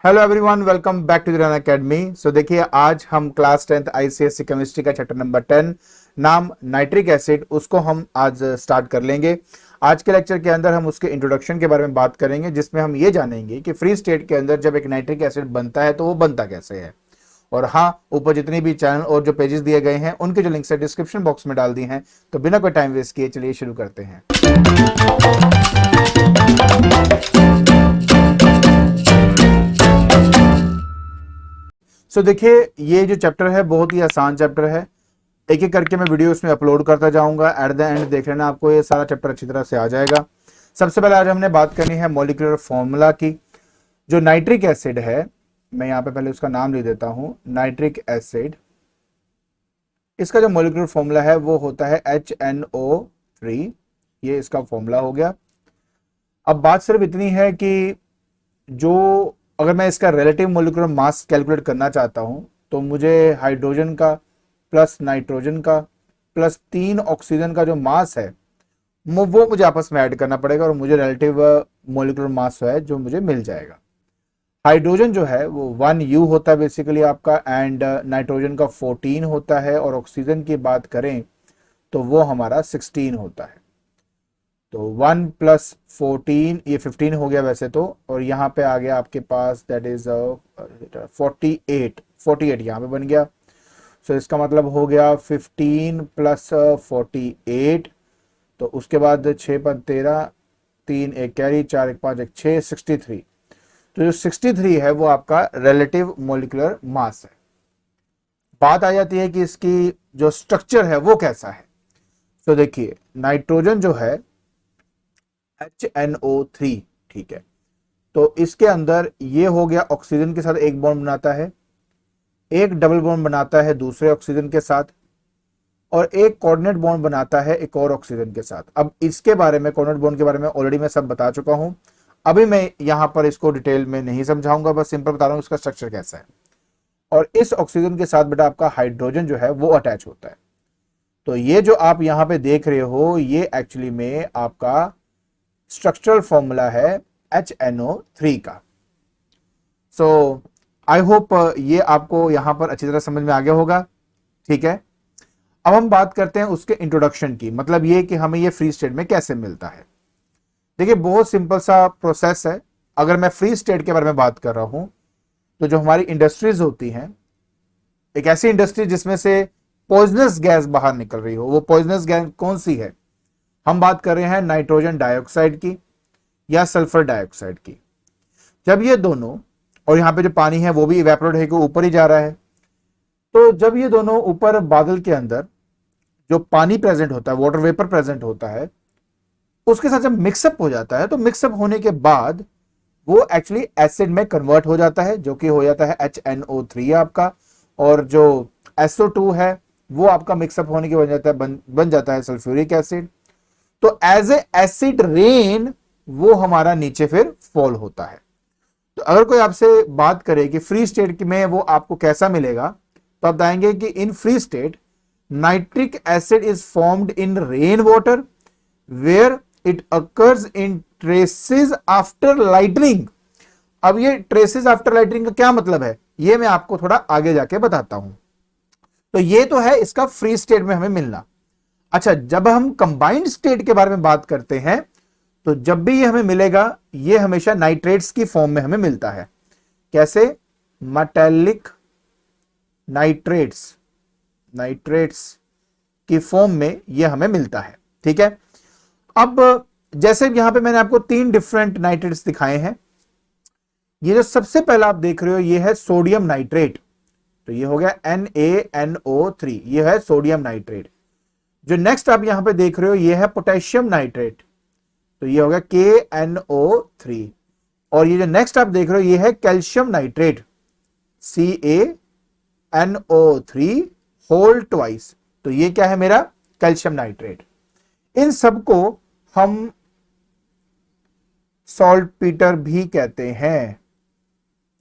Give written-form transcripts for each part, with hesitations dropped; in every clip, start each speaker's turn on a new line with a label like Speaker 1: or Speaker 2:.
Speaker 1: Hello everyone, welcome back to the run academy. So देखिए, आज हम क्लास 10th आईसीएससी केमिस्ट्री का chapter number 10 नाम नाइट्रिक एसिड, उसको हम आज स्टार्ट कर लेंगे। आज के लेक्चर के अंदर हम उसके इंट्रोडक्शन के बारे में बात करेंगे, जिसमें हम ये जानेंगे कि फ्री स्टेट के अंदर जब एक नाइट्रिक एसिड बनता है तो वो बनता कैसे है। और हाँ, ऊपर जितनी भी चैनल और जो पेजेस दिए गए हैं उनके जो लिंक्स है डिस्क्रिप्शन बॉक्स में डाल दी हैं। तो बिना कोई टाइम वेस्ट किए चलिए शुरू करते हैं। देखिए, ये जो चैप्टर है बहुत ही आसान चैप्टर है। एक एक करके मैं वीडियो इसमें अपलोड करता जाऊंगा। एट द एंड देख लेना, आपको ये सारा चैप्टर अच्छी तरह से आ जाएगा। सबसे पहले आज हमने बात करनी है मॉलिक्यूलर फॉर्मूला की। जो नाइट्रिक एसिड है, मैं यहाँ पे पहले उसका नाम लिख देता हूँ, नाइट्रिक एसिड। इसका जो मॉलिक्यूलर फॉर्मूला है वो होता है HNO3। ये इसका फॉर्मूला हो गया। अब बात सिर्फ इतनी है कि जो अगर मैं इसका रिलेटिव मॉलिक्यूलर मास कैलकुलेट करना चाहता हूं तो मुझे हाइड्रोजन का प्लस नाइट्रोजन का प्लस 3 ऑक्सीजन का जो मास है वो मुझे आपस में ऐड करना पड़ेगा और मुझे रिलेटिव मॉलिक्यूलर मास है जो मुझे मिल जाएगा। हाइड्रोजन जो है वो 1U होता है बेसिकली आपका, एंड नाइट्रोजन का 14 होता है, और ऑक्सीजन की बात करें तो वो हमारा 16 होता है। तो 1 + 14 ये 15 हो गया वैसे तो, और यहाँ पे आ गया आपके पास दैट इज 48 यहाँ पे बन गया। सो इसका मतलब हो गया 15 + 48। तो उसके बाद 6 × 13, 3 1 कैरी, 4 1 5 1 6, 63। तो जो 63 है वो आपका रिलेटिव मॉलिक्यूलर मास है। बात आ जाती है कि इसकी जो स्ट्रक्चर है वो कैसा है। तो देखिए, नाइट्रोजन जो है HNO3, ठीक है, तो इसके अंदर ये हो गया ऑक्सीजन के साथ एक बॉन्ड बनाता है, एक डबल बॉन्ड बनाता है दूसरे ऑक्सीजन के साथ, और एक कोऑर्डिनेट बॉन्ड बनाता है एक और ऑक्सीजन के साथ। अब इसके बारे में, कोऑर्डिनेट बॉन्ड के बारे में ऑलरेडी मैं सब बता चुका हूं। अभी मैं यहां पर इसको डिटेल में नहीं समझाऊंगा, बस सिंपल बता रहा हूं इसका स्ट्रक्चर कैसा है। और इस ऑक्सीजन के साथ बेटा आपका हाइड्रोजन जो है वो अटैच होता है। तो ये जो आप यहां पे देख रहे हो ये एक्चुअली में आपका स्ट्रक्चरल फॉर्मूला है HNO3 का। सो आई होप ये आपको यहां पर अच्छी तरह समझ में आ गया होगा, ठीक है। अब हम बात करते हैं उसके इंट्रोडक्शन की, मतलब ये कि हमें ये फ्री स्टेट में कैसे मिलता है। देखिए, बहुत सिंपल सा प्रोसेस है। अगर मैं फ्री स्टेट के बारे में बात कर रहा हूं तो जो हमारी इंडस्ट्रीज होती हैं, एक ऐसी इंडस्ट्री जिसमें से पॉइजनस गैस बाहर निकल रही हो, वो पॉइजनस गैस कौन सी है? हम बात कर रहे हैं नाइट्रोजन डाइऑक्साइड की या सल्फर डाइऑक्साइड की। जब ये दोनों, और यहां पे जो पानी है वो भी इवेपोरेट होकर ऊपर ही जा रहा है, तो जब ये दोनों ऊपर बादल के अंदर जो पानी प्रेजेंट होता है, वाटर वेपर प्रेजेंट होता है, उसके साथ जब मिक्सअप हो जाता है तो मिक्सअप होने के बाद वो एक्चुअली एसिड में कन्वर्ट हो जाता है, जो कि हो जाता है HNO3 आपका। और जो SO2 है वो आपका मिक्सअप होने की वजह से बन जाता है सल्फ्यूरिक एसिड। तो एज ए एसिड रेन वो हमारा नीचे फिर फॉल होता है। तो अगर कोई आपसे बात करे कि फ्री स्टेट में वो आपको कैसा मिलेगा, तो आप बताएंगे कि in free state nitric acid is formed in rain water where it occurs in traces after lightning. अब ये ट्रेसेस आफ्टर लाइटनिंग का क्या मतलब है, ये मैं आपको थोड़ा आगे जाके बताता हूं। तो ये तो है इसका फ्री स्टेट में हमें मिलना। अच्छा, जब हम कंबाइंड स्टेट के बारे में बात करते हैं तो जब भी ये हमें मिलेगा ये हमेशा नाइट्रेट्स की फॉर्म में हमें मिलता है। कैसे? मेटालिक नाइट्रेट्स, नाइट्रेट्स की फॉर्म में ये हमें मिलता है, ठीक है। अब जैसे यहां पे मैंने आपको 3 डिफरेंट नाइट्रेट्स दिखाए हैं। ये जो सबसे पहला आप देख रहे हो ये है सोडियम नाइट्रेट, तो ये हो गया NaNO3, ये है सोडियम नाइट्रेट। जो नेक्स्ट आप यहां पे देख रहे हो ये है पोटेशियम नाइट्रेट, तो ये हो गया KNO3। और ये जो नेक्स्ट आप देख रहे हो ये है calcium nitrate, CaNO3 whole twice, तो ये क्या है मेरा कैल्शियम नाइट्रेट। इन सबको हम सॉल्ट पीटर भी कहते हैं,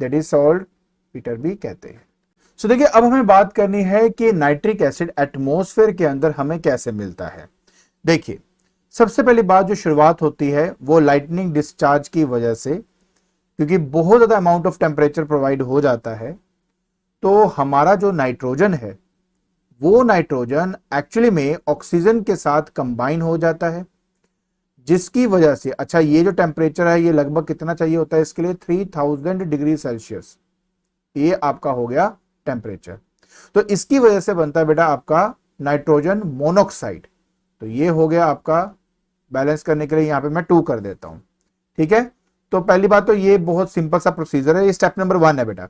Speaker 1: दैट इज सॉल्ट पीटर भी कहते हैं। सो देखिए, अब हमें बात करनी है कि नाइट्रिक एसिड एटमॉस्फेयर के अंदर हमें कैसे मिलता है। देखिए, सबसे पहली बात जो शुरुआत होती है वो लाइटनिंग डिस्चार्ज की वजह से क्योंकि बहुत ज्यादा अमाउंट ऑफ टेम्परेचर प्रोवाइड हो जाता है, तो हमारा जो नाइट्रोजन है वो नाइट्रोजन एक्चुअली में ऑक्सीजन के साथ कंबाइन हो जाता है, जिसकी वजह से, अच्छा ये जो टेम्परेचर है ये लगभग कितना चाहिए होता है इसके लिए, 3000 डिग्री सेल्सियस, ये आपका हो गया टेम्परेचर। तो इसकी वजह से बनता है बेटा आपका नाइट्रोजन मोनोक्साइड। तो ये हो गया आपका, बैलेंस करने के लिए यहां पे मैं 2 कर देता हूं, ठीक है। तो पहली बात तो ये बहुत सिंपल सा प्रोसीजर है, ये स्टेप नंबर 1 है बेटा,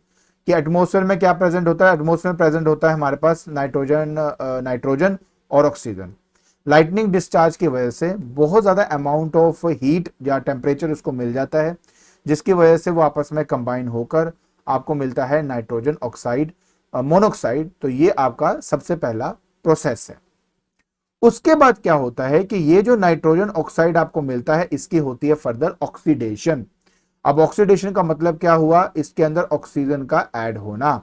Speaker 1: कि एटमॉस्फेयर में क्या प्रेजेंट होता है, एटमॉस्फेयर में प्रेजेंट होता है हमारे पास नाइट्रोजन और ऑक्सीजन। लाइटनिंग डिस्चार्ज की वजह से बहुत ज्यादा अमाउंट ऑफ हीट या टेम्परेचर उसको मिल जाता है, जिसकी वजह से वो आपस में कंबाइन होकर आपको मिलता है नाइट्रोजन ऑक्साइड, मोनोक्साइड। तो ये आपका सबसे पहला प्रोसेस है। उसके बाद क्या होता है कि ये जो नाइट्रोजन ऑक्साइड आपको मिलता है, इसकी होती है फर्दर ऑक्सीडेशन। अब ऑक्सीडेशन का मतलब क्या हुआ, इसके अंदर ऑक्सीजन का ऐड होना।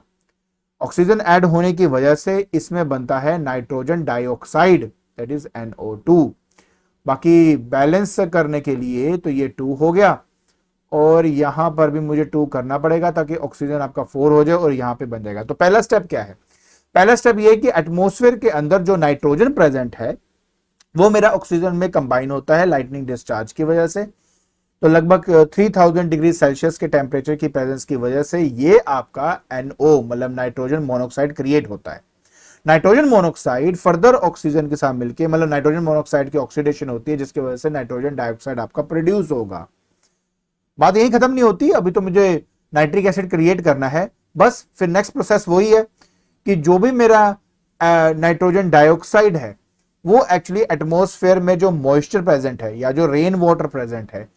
Speaker 1: ऑक्सीजन ऐड होने की वजह से इसमें बनता है nitrogen dioxide, that is NO2। बाकी बैलेंस करने के लिए तो ये 2 हो गया, और यहां पर भी मुझे 2 करना पड़ेगा ताकि ऑक्सीजन आपका 4 हो जाए और यहां पे बन जाएगा। तो पहला स्टेप क्या है, पहला स्टेप ये कि एटमॉस्फेयर के अंदर जो नाइट्रोजन प्रेजेंट है वो मेरा ऑक्सीजन में कंबाइन होता है लाइटनिंग डिस्चार्ज की वजह से। तो लगभग 3000 डिग्री सेल्सियस के टेम्परेचर की प्रेजेंस की वजह से ये आपका NO मतलब नाइट्रोजन मोनोक्साइड क्रिएट होता है। नाइट्रोजन मोनोक्साइड फर्दर ऑक्सीजन के साथ मिलके, मतलब नाइट्रोजन मोनोक्साइड की ऑक्सीडेशन होती है, जिसकी वजह से नाइट्रोजन डाइऑक्साइड आपका प्रोड्यूस होगा। बात यही खत्म नहीं होती, अभी तो मुझे नाइट्रिक एसिड क्रिएट करना है बस। फिर नेक्स्ट प्रोसेस वही है कि जो भी मेरा नाइट्रोजन डाइऑक्साइड है वो एक्चुअली एटमॉस्फेयर में जो मॉइस्चर प्रेजेंट है या जो रेन वाटर प्रेजेंट है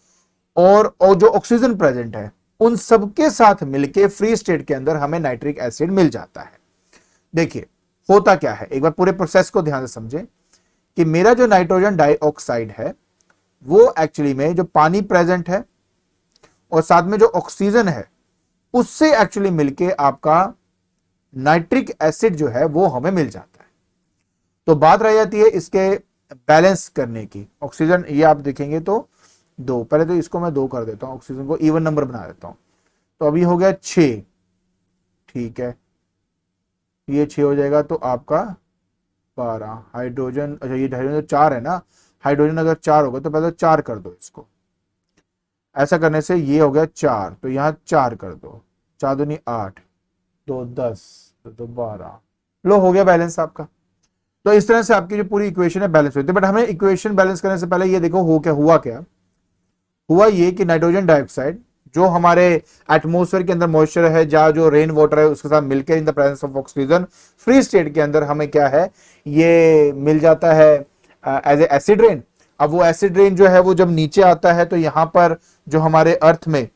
Speaker 1: और जो ऑक्सीजन प्रेजेंट है, उन सबके साथ मिलके फ्री स्टेट के अंदर हमें नाइट्रिक एसिड मिल जाता है। देखिए होता क्या है, एक बार पूरे प्रोसेस को ध्यान से समझें कि मेरा जो नाइट्रोजन डाइऑक्साइड है वो एक्चुअली में जो पानी प्रेजेंट है और साथ में जो ऑक्सीजन है उससे एक्चुअली मिलके आपका नाइट्रिक एसिड जो है वो हमें मिल जाता है। तो बात रह जाती है इसके बैलेंस करने की। ऑक्सीजन ये आप देखेंगे तो 2, पहले तो इसको मैं 2 कर देता हूं, ऑक्सीजन को इवन नंबर बना देता हूं। तो अभी हो गया 6, ठीक है, ये 6 हो जाएगा तो आपका 12। हाइड्रोजन, अच्छा ये हाइड्रोजन 4 है ना, हाइड्रोजन अगर 4 होगा तो पहले 4 कर दो इसको, ऐसा करने से ये हो गया 4, तो यहां 4 कर दो, 4 दूनी 8, 2 10, 2 12, लो हो गया बैलेंस आपका। तो इस तरह से आपकी जो पूरी इक्वेशन है बैलेंस होती है। बट हमें इक्वेशन बैलेंस करने से पहले ये देखो हो क्या हुआ, क्या हुआ ये कि नाइट्रोजन डाइऑक्साइड जो हमारे एटमॉस्फेयर के अंदर मॉइस्चर है, जहां जो रेन वाटर है उसके साथ मिलकर in the presence of oxygen free state के अंदर हमें क्या है ये मिल जाता है एज ए एसिड रेन। अब वो एसिड रेन जो है वो जब नीचे आता है तो यहां पर जो हमारे अर्थ में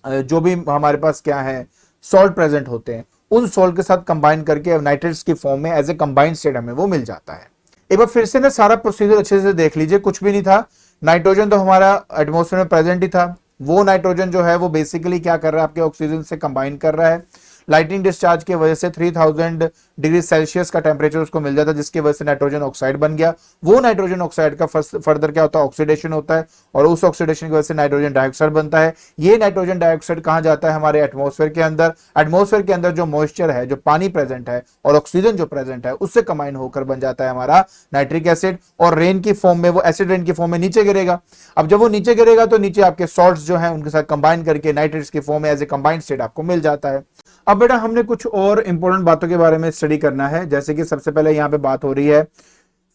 Speaker 1: जो भी हमारे पास क्या है सॉल्ट प्रेजेंट होते हैं, उन सॉल्ट के साथ कंबाइन करके नाइट्रेट्स की फॉर्म में एज ए कंबाइंड स्टेट हमें वो मिल जाता है। एक बार फिर से ना सारा प्रोसीजर अच्छे से देख लीजिए, कुछ भी नहीं था, नाइट्रोजन तो हमारा एटमॉस्फेयर में प्रेजेंट ही था, वो नाइट्रोजन जो है वो बेसिकली क्या कर रहा है आपके ऑक्सीजन से कंबाइन कर रहा है। लाइटनिंग डिस्चार्ज की वजह से 3000 डिग्री सेल्सियस का टेम्परेचर उसको मिल जाता है, जिसकी वजह से नाइट्रोजन ऑक्साइड बन गया। वो नाइट्रोजन ऑक्साइड का फर्दर क्या होता है, ऑक्सीडेशन होता है, और उस ऑक्सीडेशन की वजह से नाइट्रोजन डाइऑक्साइड बनता है। ये नाइट्रोजन डाइऑक्साइड कहां जाता है, हमारे एटमॉस्फेयर के अंदर। एटमॉस्फेयर के अंदर जो मॉइस्चर है, जो पानी प्रेजेंट है और ऑक्सीजन जो प्रेजेंट है, उससे कंबाइन होकर बन जाता है हमारा नाइट्रिक एसिड, और रेन की फॉर्म में, वो एसिड रेन की फॉर्म में नीचे गिरेगा। अब जब वो नीचे गिरेगा तो नीचे आपके सॉल्ट्स जो हैं उनके साथ कंबाइन करके नाइट्रेट्स की फॉर्म में एज ए कंबाइंड स्टेट आपको मिल जाता है। अब बेटा हमने कुछ और इंपॉर्टेंट बातों के बारे में स्टडी करना है, जैसे कि सबसे पहले यहां पे बात हो रही है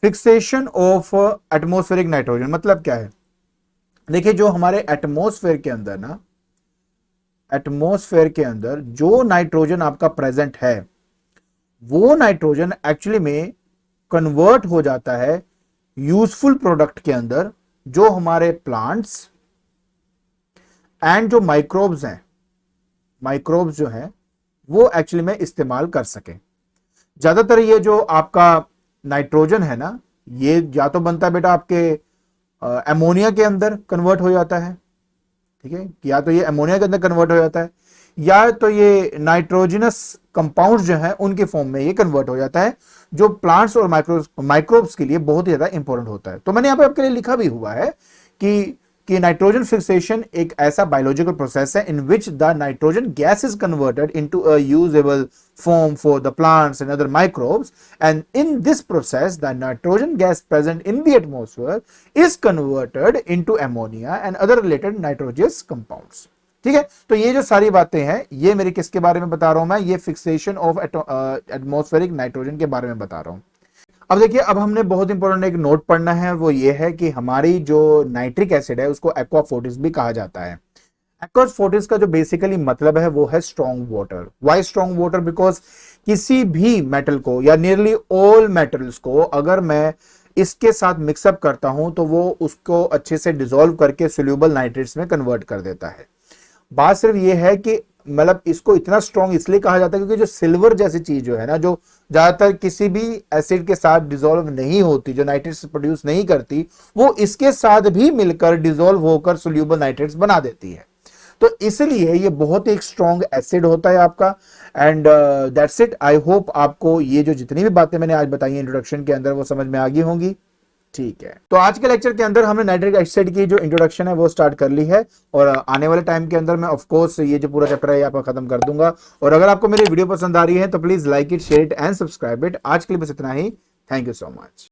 Speaker 1: फिक्सेशन ऑफ एटमॉस्फेरिक नाइट्रोजन। मतलब क्या है, देखिए जो हमारे एटमॉस्फेयर के अंदर ना, एटमॉस्फेयर के अंदर जो नाइट्रोजन आपका प्रेजेंट है, वो नाइट्रोजन एक्चुअली में कन्वर्ट हो जाता है यूजफुल प्रोडक्ट के अंदर, जो हमारे प्लांट्स एंड जो माइक्रोब्स हैं, माइक्रोब्स जो हैं वो एक्चुअली में इस्तेमाल कर सके। ज्यादातर ये जो आपका नाइट्रोजन है ना, ये या तो बनता है बेटा आपके अमोनिया के अंदर कन्वर्ट हो जाता है, ठीक है, या तो ये अमोनिया के अंदर कन्वर्ट हो जाता है, या तो ये नाइट्रोजनस कंपाउंड्स जो है उनके फॉर्म में ये कन्वर्ट हो जाता है, जो प्लांट्स और माइक्रोब्स के लिए बहुत ही ज्यादा इंपॉर्टेंट होता है। तो मैंने यहां पे आपके लिए लिखा भी हुआ है कि कि नाइट्रोजन फिक्सेशन एक ऐसा बायोलॉजिकल प्रोसेस है in which the nitrogen gas is converted into a usable form for the plants and other microbes, and in this process the nitrogen gas present in the atmosphere is converted into ammonia and other related nitrogenous compounds. ठीक है, तो ये जो सारी बातें हैं ये मेरी किसके बारे में बता रहा हूं मैं, ये फिक्सेशन ऑफ एटमॉस्फेरिक नाइट्रोजन के बारे में बता रहा हूं। अब देखिए, अब हमने बहुत इंपॉर्टेंट एक नोट पढ़ना है, वो ये है कि हमारी जो नाइट्रिक एसिड है उसको एक्वा फोर्टिस भी कहा जाता है। एक्वा फोर्टिस का जो बेसिकली मतलब है वो है strong water. Why strong water? Because किसी भी मेटल को या नियरली ऑल मेटल्स को अगर मैं इसके साथ मिक्सअप करता हूं तो वो उसको अच्छे से डिसॉल्व करके सोल्यूबल नाइट्रेट्स में कन्वर्ट कर देता है। बात सिर्फ ये है कि मतलब इसको इतना स्ट्रॉन्ग इसलिए कहा जाता है क्योंकि जो सिल्वर जैसी चीज जो है ना, जो ज्यादातर किसी भी एसिड के साथ डिसॉल्व नहीं होती, जो नाइट्रेट्स प्रोड्यूस नहीं करती, वो इसके साथ भी मिलकर डिसॉल्व होकर सोल्यूबल नाइट्रेट्स बना देती है। तो इसलिए ये बहुत एक स्ट्रॉन्ग एसिड होता है आपका। And that's it. I hope आपको ये जो जितनी भी बातें मैंने आज बताई हैं इंट्रोडक्शन के अंदर वो समझ में आ गई होंगी। ठीक है, तो आज के लेक्चर के अंदर हमने नाइट्रिक एसिड की जो इंट्रोडक्शन है वो स्टार्ट कर ली है, और आने वाले टाइम के अंदर मैं ऑफ कोर्स ये जो पूरा चैप्टर है आपका खत्म कर दूंगा। और अगर आपको मेरी वीडियो पसंद आ रही है तो please like it, share it and subscribe it. आज के लिए बस इतना ही। Thank you so much.